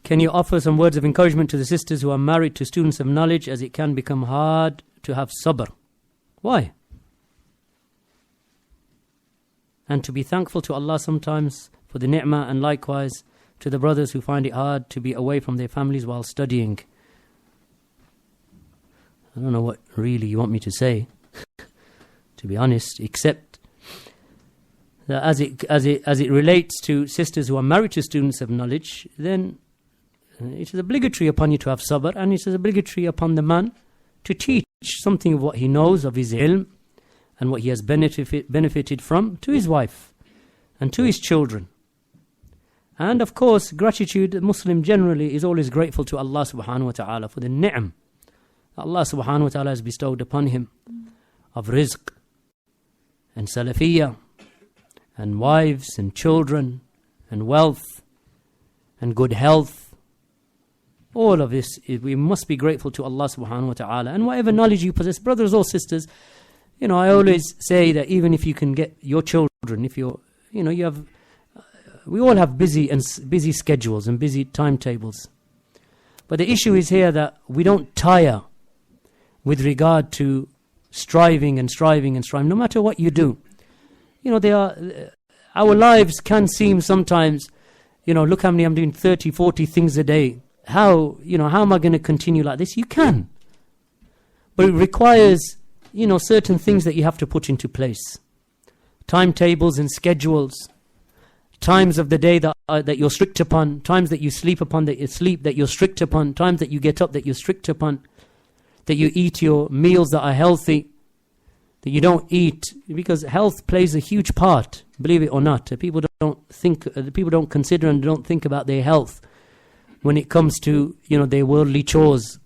Can you offer some words of encouragement to the sisters who are married to students of knowledge, as it can become hard to have sabr? Why? And to be thankful to Allah sometimes for the ni'mah, and likewise to the brothers who find it hard to be away from their families while studying. I don't know what really you want me to say, to be honest, except that as it relates to sisters who are married to students of knowledge, then it is obligatory upon you to have sabr, and it is obligatory upon the man to teach something of what he knows of his ilm and what he has benefited from to his wife and to his children. And of course, gratitude, the Muslim generally is always grateful to Allah subhanahu wa ta'ala for the ni'am that Allah subhanahu wa ta'ala has bestowed upon him of rizq and salafiyah and wives and children and wealth and good health. All of this, we must be grateful to Allah subhanahu wa ta'ala. And whatever knowledge you possess, brothers or sisters, I always say that even if you can get your children, if you have, we all have busy schedules and busy timetables. But the issue is here that we don't tire with regard to striving, no matter what you do. Our lives can seem sometimes, look how many I'm doing, 30, 40 things a day. How am I going to continue like this? You can. But it requires, certain things that you have to put into place. Timetables and schedules. Times of the day that you're strict upon. Times that you sleep upon, that you're strict upon. Times that you get up that you're strict upon. That you eat your meals that are healthy. That you don't eat, because health plays a huge part, believe it or not. People don't consider and don't think about their health when it comes to their worldly chores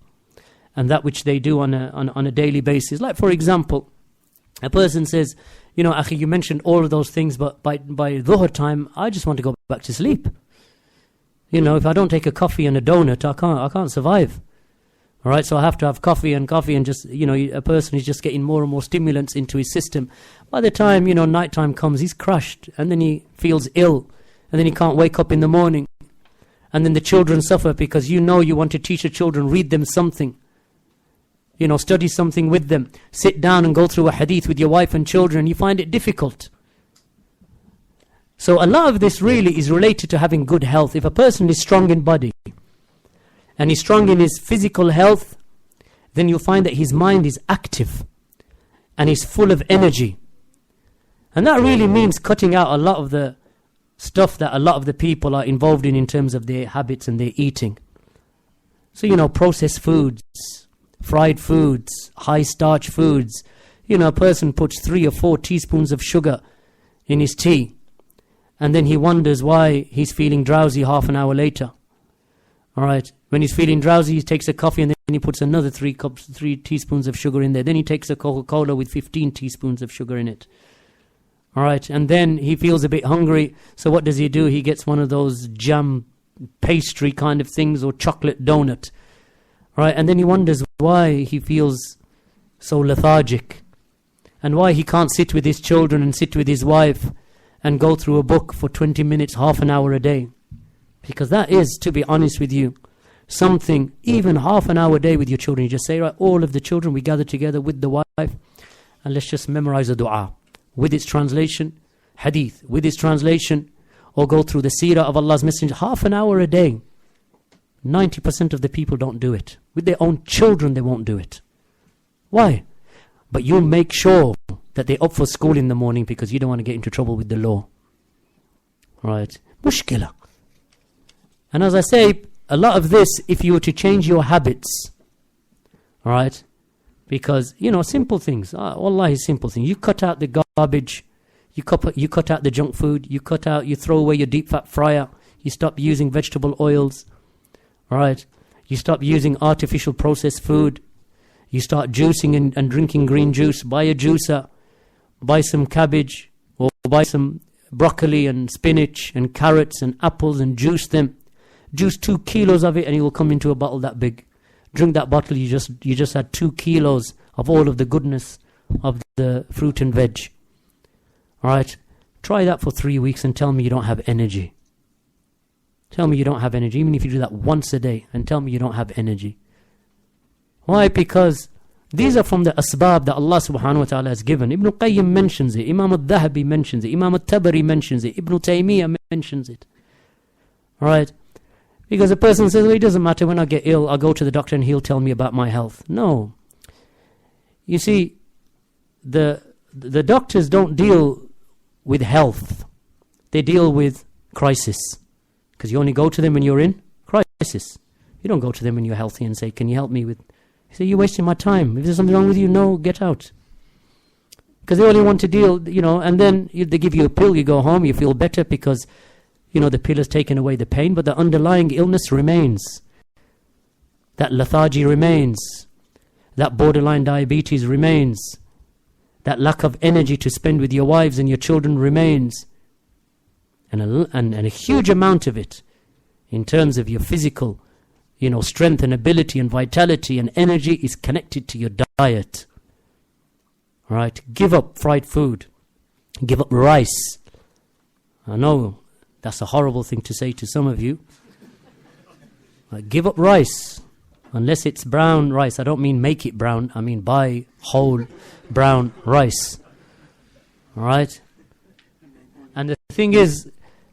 and that which they do on a daily basis. Like, for example, a person says, Akhi, you mentioned all of those things, but by dhuhr time, I just want to go back to sleep. If I don't take a coffee and a donut, I can't survive. All right, so I have to have coffee and just, a person is just getting more and more stimulants into his system. By the time, nighttime comes, he's crushed, and then he feels ill, and then he can't wake up in the morning. And then the children suffer because you want to teach the children, read them something. Study something with them. Sit down and go through a hadith with your wife and children. You find it difficult. So a lot of this really is related to having good health. If a person is strong in body and he's strong in his physical health, then you'll find that his mind is active and he's full of energy. And that really means cutting out a lot of the stuff that a lot of the people are involved in terms of their habits and their eating. So, processed foods, fried foods, high starch foods. A person puts 3 or 4 teaspoons of sugar in his tea, and then he wonders why he's feeling drowsy half an hour later. All right. When he's feeling drowsy, he takes a coffee and then he puts another 3 teaspoons of sugar in there. Then he takes a Coca-Cola with 15 teaspoons of sugar in it. All right, and then he feels a bit hungry. So what does he do? He gets one of those jam pastry kind of things or chocolate donut. All right, and then he wonders why he feels so lethargic and why he can't sit with his children and sit with his wife and go through a book for 20 minutes, half an hour a day. Because that is, to be honest with you, something, even half an hour a day with your children. You just say, right, all of the children, we gather together with the wife and let's just memorize a dua. With its translation, hadith, with its translation, or go through the seerah of Allah's Messenger, half an hour a day. 90% of the people don't do it. With their own children, they won't do it. Why? But you make sure that they're up for school in the morning because you don't want to get into trouble with the law. Right? Mushkila. And as I say, a lot of this, if you were to change your habits, right? Because, simple things. Wallahi, simple things. You cut out the garbage. You cut out the junk food. You throw away your deep fat fryer. You stop using vegetable oils. All right. You stop using artificial processed food. You start juicing and drinking green juice. Buy a juicer. Buy some cabbage. Or buy some broccoli and spinach and carrots and apples and juice them. Juice 2 kilos of it and it will come into a bottle that big. Drink that bottle, you just had 2 kilos of all of the goodness of the fruit and veg. Alright? Try that for 3 weeks and tell me you don't have energy. Tell me you don't have energy, even if you do that once a day, and tell me you don't have energy. Why? Because these are from the asbab that Allah subhanahu wa ta'ala has given. Ibn Qayyim mentions it, Imam al-Dhahabi mentions it, Imam al-Tabari mentions it, Ibn Taymiyyah mentions it. Right? Because a person says, well, it doesn't matter, when I get ill, I'll go to the doctor and he'll tell me about my health. No. You see, the doctors don't deal with health. They deal with crisis. Because you only go to them when you're in crisis. You don't go to them when you're healthy and say, can you help me with... You say, you're wasting my time. If there's something wrong with you, no, get out. Because they only want to deal, and then they give you a pill, you go home, you feel better because, the pill has taken away the pain, but the underlying illness remains. That lethargy remains. That borderline diabetes remains. That lack of energy to spend with your wives and your children remains. And a huge amount of it, in terms of your physical, strength and ability and vitality and energy, is connected to your diet. Right? Give up fried food. Give up rice. I know that's a horrible thing to say to some of you. Give up rice. Unless it's brown rice. I don't mean make it brown. I mean buy whole brown rice. Alright? And the thing is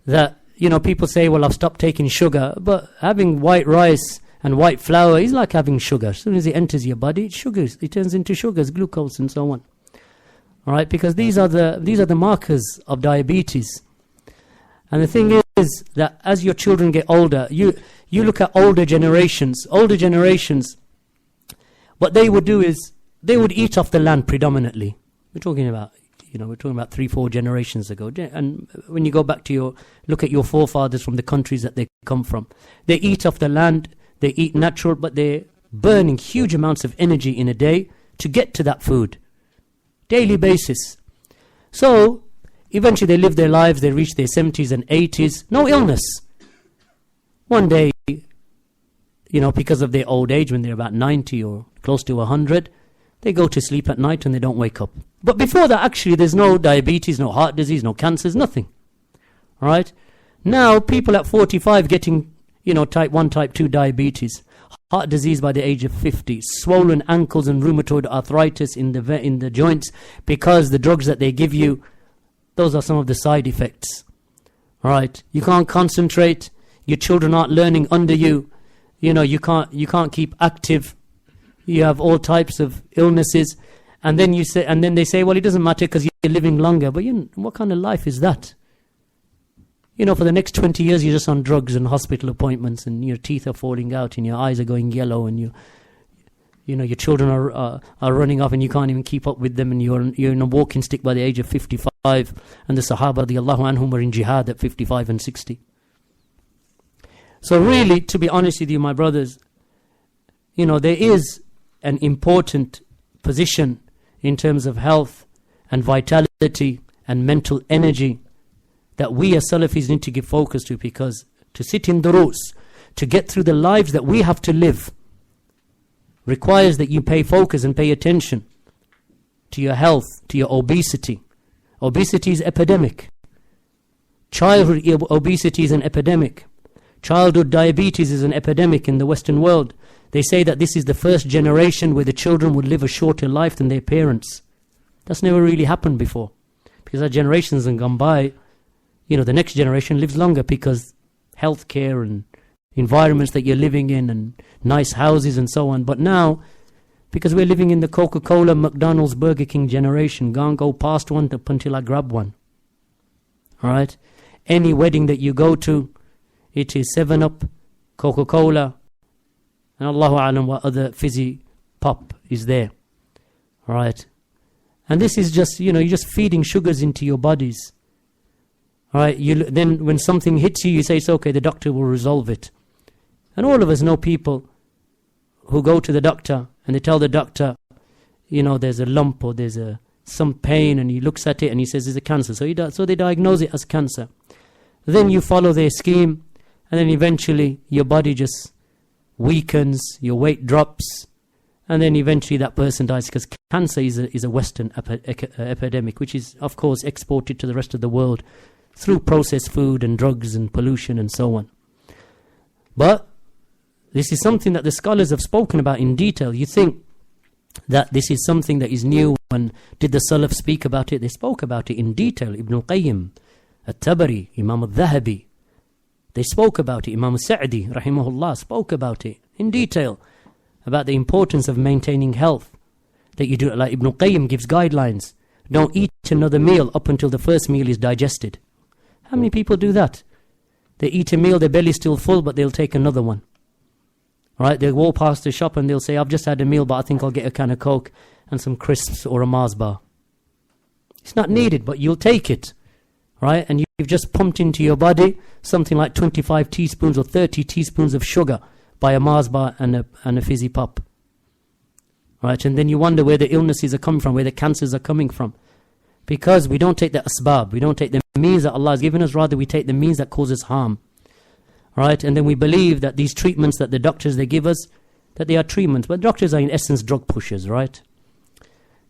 that, people say, well, I've stopped taking sugar. But having white rice and white flour is like having sugar. As soon as it enters your body, it's sugars. It turns into sugars, glucose and so on. Alright? Because these are the markers of diabetes. And the thing is that as your children get older, you look at older generations, what they would do is, they would eat off the land predominantly. We're talking about 3-4 generations ago. And when you go back to look at your forefathers from the countries that they come from, they eat off the land, they eat natural, but they're burning huge amounts of energy in a day to get to that food. Daily basis. So, eventually they live their lives, they reach their 70s and 80s, no illness. One day, because of their old age, when they're about 90 or close to 100, they go to sleep at night and they don't wake up. But before that, actually, there's no diabetes, no heart disease, no cancers, nothing. Right? Now, people at 45 getting, type 1, type 2 diabetes, heart disease by the age of 50, swollen ankles and rheumatoid arthritis in the joints, because the drugs that they give you, those are some of the side effects. Right? You can't concentrate, your children aren't learning under you, you can't keep active. You have all types of illnesses, and then they say, well, it doesn't matter because you're living longer. But what kind of life is that? For the next 20 years, you're just on drugs and hospital appointments, and your teeth are falling out, and your eyes are going yellow, and your children are running off, and you can't even keep up with them, and you're in a walking stick by the age of 55, and the Sahaba radiyallahu anhum were in jihad at 55 and 60. So really, to be honest with you, my brothers, there is an important position in terms of health and vitality and mental energy that we as Salafis need to give focus to, because to sit in durus, to get through the lives that we have to live, requires that you pay focus and pay attention to your health, to your obesity. Obesity is epidemic. Childhood obesity is an epidemic. Childhood diabetes is an epidemic in the Western world. They say that this is the first generation where the children would live a shorter life than their parents. That's never really happened before. Because as generations have gone by, the next generation lives longer because healthcare and environments that you're living in and nice houses and so on. But now, because we're living in the Coca-Cola, McDonald's, Burger King generation, can't go past one until I grab one. Alright? Any wedding that you go to, it is 7-Up, Coca-Cola, and Allahu A'lam what other fizzy pop is there. Alright? And this is just, you're just feeding sugars into your bodies. Alright? Then when something hits you, you say, it's okay, the doctor will resolve it. And all of us know people who go to the doctor and they tell the doctor, there's a lump or there's some pain, and he looks at it and he says it's a cancer. So they diagnose it as cancer. Then you follow their scheme, and then eventually your body just weakens, your weight drops, and then eventually that person dies, because cancer is a Western epidemic, which is, of course, exported to the rest of the world through processed food and drugs and pollution and so on. But this is something that the scholars have spoken about in detail. You think that this is something that is new, and did the Salaf speak about it? They spoke about it in detail. Ibn al-Qayyim, At-Tabari, Imam al-Dhahabi, they spoke about it. Imam Sa'di, rahimahullah, spoke about it in detail, about the importance of maintaining health. That you do, like Ibn al-Qayyim gives guidelines. Don't eat another meal up until the first meal is digested. How many people do that? They eat a meal, their belly's still full, but they'll take another one. Right? They'll walk past the shop and they'll say, I've just had a meal, but I think I'll get a can of Coke and some crisps or a Mars bar. It's not needed, but you'll take it. Right? And you've just pumped into your body something like 25 teaspoons or 30 teaspoons of sugar by a Mars bar and a fizzy pop. Right? And then you wonder where the illnesses are coming from, where the cancers are coming from. Because we don't take the asbab, we don't take the means that Allah has given us, rather we take the means that causes harm. Right? And then we believe that these treatments that the doctors, they give us, that they are treatments. But doctors are in essence drug pushers, right?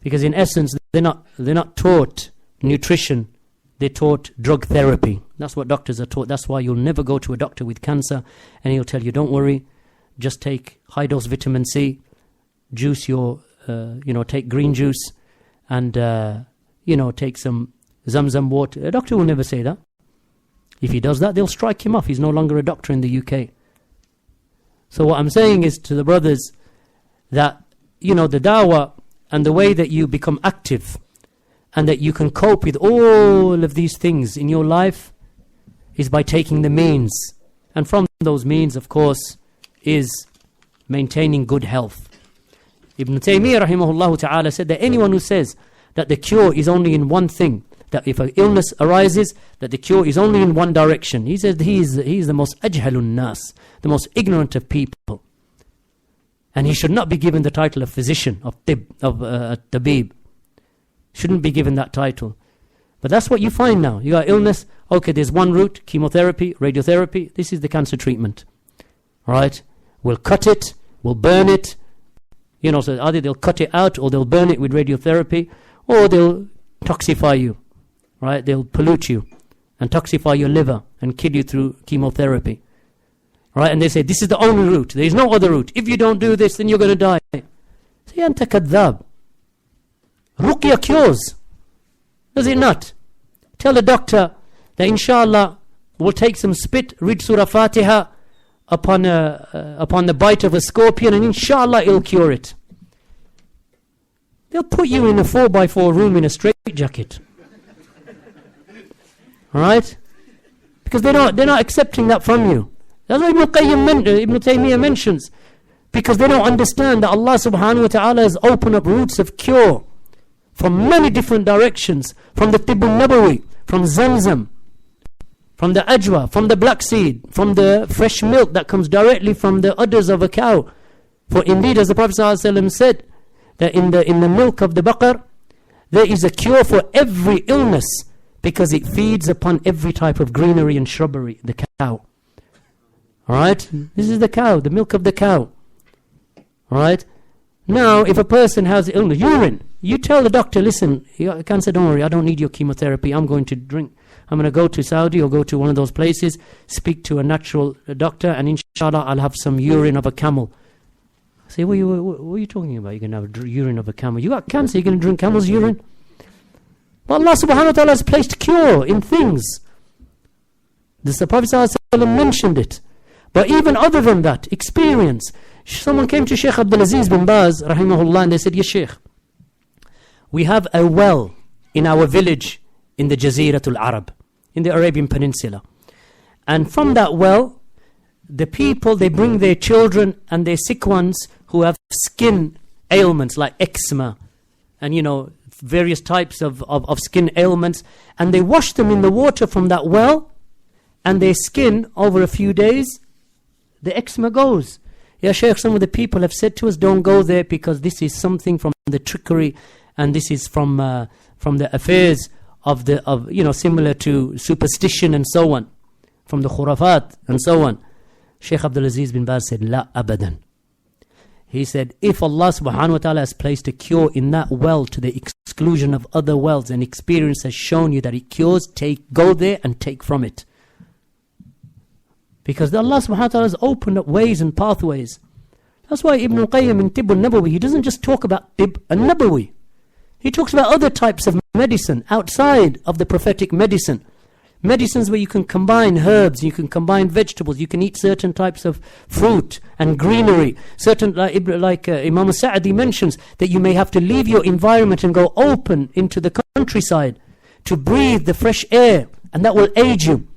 Because in essence, they're not taught nutrition, they're taught drug therapy. That's what doctors are taught. That's why you'll never go to a doctor with cancer and he'll tell you, don't worry, just take high dose vitamin C, juice your, take green juice, and, take some Zamzam water. A doctor will never say that. If he does that, they'll strike him off. He's no longer a doctor in the UK. So what I'm saying is to the brothers that, the dawah and the way that you become active and that you can cope with all of these things in your life is by taking the means. And from those means, of course, is maintaining good health. Ibn Taymiyyah rahimahullah ta'ala said that anyone who says that the cure is only in one thing, that if an illness arises, that the cure is only in one direction. He says he is the most ajhalun nas, the most ignorant of people. And he should not be given the title of physician, of tabib. Shouldn't be given that title. But that's what you find now. You got illness, okay, there's one route, chemotherapy, radiotherapy, this is the cancer treatment. Right? We'll cut it, we'll burn it. So either they'll cut it out, or they'll burn it with radiotherapy, or they'll toxify you. Right? They'll pollute you and toxify your liver and kill you through chemotherapy. Right? And they say, this is the only route. There is no other route. If you don't do this, then you're going to die. Say, anta kadhab. Ruqya cures. Does it not? Tell the doctor that inshallah we'll take some spit, read Surah Fatiha upon the bite of a scorpion, and inshallah it'll cure it. They'll put you in a 4x4 room in a straitjacket. Alright? Because they're not accepting that from you. That's what Ibn Taymiyyah mentions. Because they don't understand that Allah subhanahu wa ta'ala has opened up routes of cure from many different directions. From the Tibb al-Nabawi, from Zamzam, from the Ajwa, from the black seed, from the fresh milk that comes directly from the udders of a cow. For indeed, as the Prophet ﷺ said, that in the milk of the baqar, there is a cure for every illness, because it feeds upon every type of greenery and shrubbery, the cow. Alright? This is the cow, the milk of the cow. Alright? Now, if a person has illness, urine, you tell the doctor, listen, you got cancer, don't worry, I don't need your chemotherapy, I'm going to go to Saudi or go to one of those places, speak to a natural doctor, and inshallah I'll have some urine of a camel. I say, what are you talking about? You're going to have urine of a camel. You got cancer, you're going to drink camel's urine? But Allah subhanahu wa ta'ala has placed cure in things. The Prophet ﷺ mentioned it. But even other than that, experience. Someone came to Shaykh Abdul Aziz bin Baz, rahimahullah, and they said, yes, Shaykh, we have a well in our village in the Jaziratul Arab, in the Arabian Peninsula. And from that well, the people, they bring their children and their sick ones who have skin ailments like eczema and, various types of skin ailments, and they wash them in the water from that well, and their skin, over a few days, the eczema goes. Yeah, Shaykh, some of the people have said to us, don't go there because this is something from the trickery, and this is from the affairs of similar to superstition and so on, from the khurafat and so on. Shaykh Abdul Aziz bin Baz said, La abadan. He said, if Allah subhanahu wa ta'ala has placed a cure in that well to the exclusion of other wells, and experience has shown you that it cures, go there and take from it. Because Allah subhanahu wa ta'ala has opened up ways and pathways. That's why Ibn al-Qayyim in Tibb al-Nabawi, he doesn't just talk about Tibb al-Nabawi. He talks about other types of medicine outside of the prophetic medicine. Medicines where you can combine herbs, you can combine vegetables, you can eat certain types of fruit and greenery. Certain, like Imam Sa'adi mentions, that you may have to leave your environment and go open into the countryside to breathe the fresh air, and that will aid you.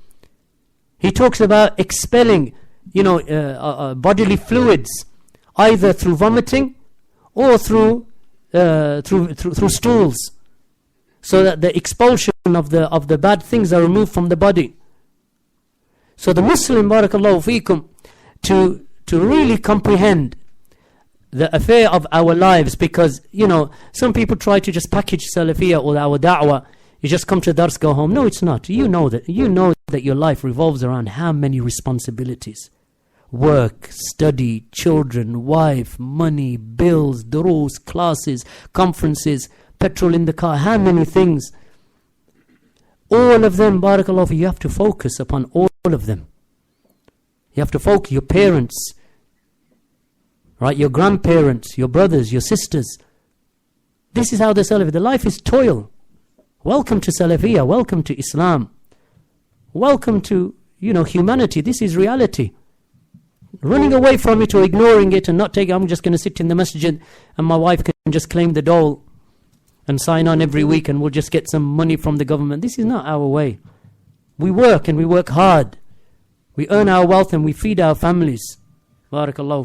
He talks about expelling, bodily fluids, either through vomiting or through stools, so that the expulsion of the bad things are removed from the body. So the Muslim, barakallahu feekum, to really comprehend the affair of our lives, because some people try to just package Salafiyah or our da'wah. You just come to dars, go home. No, it's not. You know that your life revolves around how many responsibilities: work, study, children, wife, money, bills, duroos, classes, conferences, petrol in the car, how many things. All of them, barakallahu, you have to focus upon all of them. You have to focus, your parents, right, your grandparents, your brothers, your sisters. This is how the Salafiyah, the life is toil. Welcome to Salafiyah, welcome to Islam. Welcome to, humanity. This is reality. Running away from it or ignoring it and not taking, I'm just going to sit in the masjid and my wife can just claim the dole and sign on every week and we'll just get some money from the government. This is not our way. We work and we work hard. We earn our wealth and we feed our families. Barakallahu.